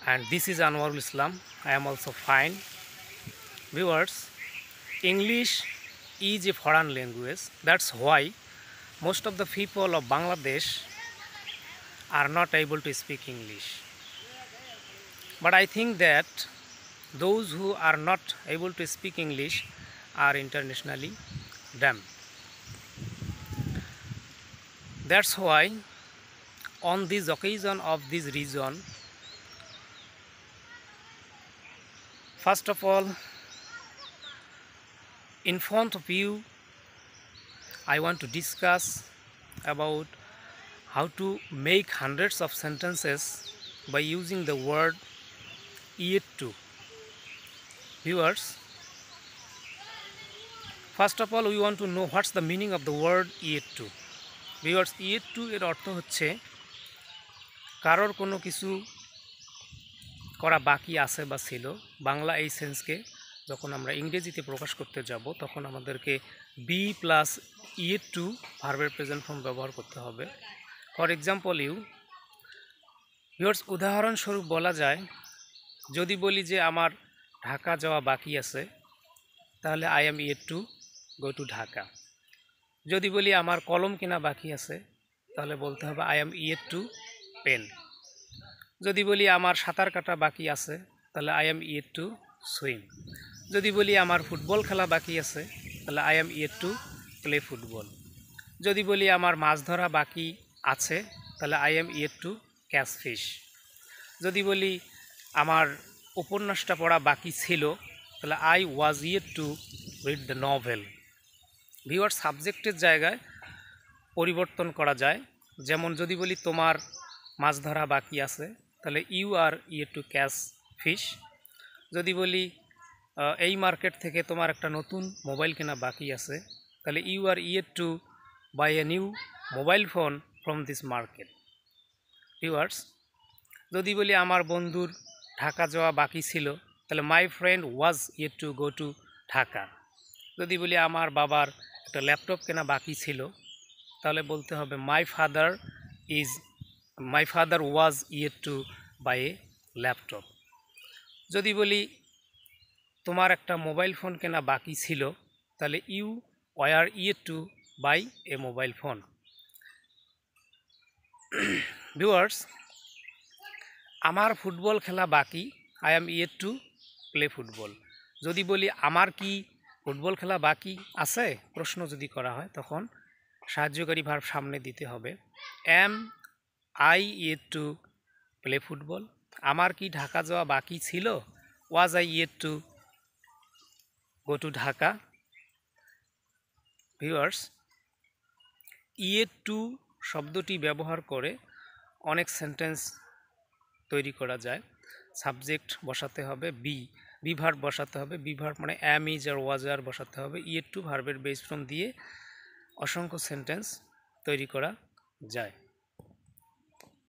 and this is Anwarul Islam. I am also fine. Viewers, English is a foreign language. That's why most of the people of Bangladesh are not able to speak English. But I think that those who are not able to speak English are internationally dumb. That's why on this occasion of this region, first of all, in front of you, I want to discuss about how to make hundreds of sentences by using the word yet to. Viewers, first of all, we want to know what's the meaning of the word yet to. Viewers, yet to এর অর্থ হচ্ছে কারোর কোনো কিছু করা বাকি আছে বা ছিল। বাংলা এই সেন্সকে যখন আমরা ইংরেজিতে প্রকাশ করতে যাব তখন আমাদেরকে বি প্লাস yet to ভার্বের প্রেজেন্ট ফর্ম ব্যবহার করতে হবে। ফর এক্সাম্পল ভিউয়ার্স, উদাহরণস্বরূপ বলা যায়, যদি বলি যে আমার ঢাকা যাওয়া বাকি আছে, তাহলে I am yet to go to Dhaka. যদি বলি আমার কলম কেনা বাকি আছে, তাহলে বলতে হবে I am yet to pen. যদি বলি আমার সাঁতার কাটা বাকি আছে, তাহলে I am yet to swim. যদি বলি আমার ফুটবল খেলা বাকি আছে, তাহলে I am yet to play football. যদি বলি আমার মাছ ধরা বাকি আছে, তাহলে I am yet to catch fish. যদি বলি আমার উপন্যাসটা পড়া বাকি ছিল, তাহলে I was yet to read the novel. Viewer, সাবজেক্টের জায়গায় পরিবর্তন করা যায়। যেমন যদি বলি তোমার মাছ ধরা বাকি আছে, তাহলে you are yet to catch fish. যদি বলি এই মার্কেট থেকে তোমার একটা নতুন মোবাইল কেনা বাকি আছে, তাহলে you are yet to buy a new mobile phone from this market. Viewers, যদি বলি আমার বন্ধুর ঢাকা যাওয়া বাকি ছিল, তাহলে my friend was yet to go to Dhaka. যদি বলি আমার বাবার একটা ল্যাপটপ কেনা বাকি ছিল, তাহলে বলতে হবে my father was yet to buy a laptop. যদি বলি তোমার একটা মোবাইল ফোন কেনা বাকি ছিল, তাহলে you were yet to buy a mobile phone. Viewers, আমার ফুটবল খেলা বাকি, I am yet to play football. যদি বলি আমার কি ফুটবল খেলা বাকি আছে, প্রশ্ন যদি করা হয়, তখন সাহায্যকারী ভার্ব সামনে দিতে হবে। Am I yet to play football. আমার কি ঢাকা যাওয়া বাকি ছিল, was I yet to go to Dhaka. Viewers, yet to শব্দটি ব্যবহার করে অনেক সেন্টেন্স তৈরি করা যায়। সাবজেক্ট বসাতে হবে বি ভার্ব বসাতে হবে। বি ভার্ব মানে অ্যাম, ইজ আর ওয়াজ আর বসাতে হবে। yet to ভার্বের বেস ফর্ম দিয়ে অসংখ্য সেন্টেন্স তৈরি করা যায়।